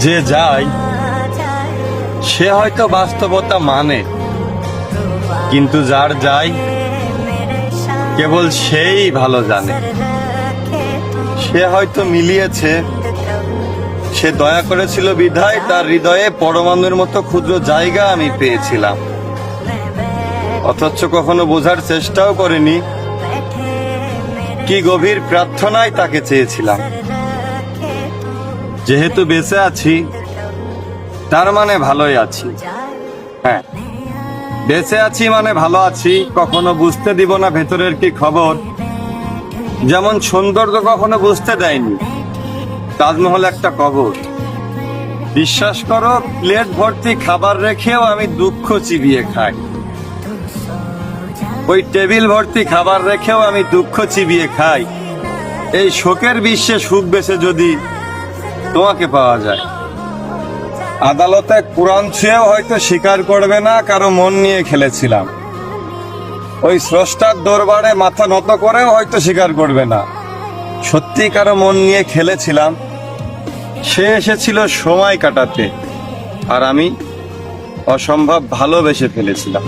যে যায় সে হয়তো বাস্তবতা মানে, কিন্তু যার যায় কেবল সেই ভালো জানে। সে হয়তো মিলিয়েছে, সে দয়া করেছিল বিধায় তার হৃদয়ে পরমাণুর মতো ক্ষুদ্র জায়গা আমি পেয়েছিলাম, অথচ কখনো বোঝার চেষ্টাও করেনি কি গভীর প্রার্থনায় তাকে চেয়েছিলাম। যেহেতু বেঁচে আছি তার মানে ভালোই আছি। হ্যাঁ, বেঁচে আছি মানে ভালো আছি। কখনো বুঝতে দিব না ভেতরের কি খবর, যেমন সৌন্দর্য কখনো বুঝতে দেয়নি তাজমহল একটা কবর। বিশ্বাস করো, প্লেট ভর্তি খাবার রেখেও আমি দুঃখ চিবিয়ে খাই। ওই টেবিল ভর্তি খাবার রেখেও আমি দুঃখ চিবিয়ে খাই। এই শোকের বিশ্বে সুখ বেছে যদি তোমাকে পাওয়া যায়। আদালতে কোরআন ছুঁয়েও হয়তো স্বীকার করবে না কারো মন নিয়ে খেলেছিলাম। ওই স্রষ্টার দরবারে মাথা নত করেও হয়তো স্বীকার করবে না সত্যি কারো মন নিয়ে খেলেছিলাম। সে এসেছিল সময় কাটাতে, আর আমি অসম্ভব ভালোবেসে ফেলেছিলাম।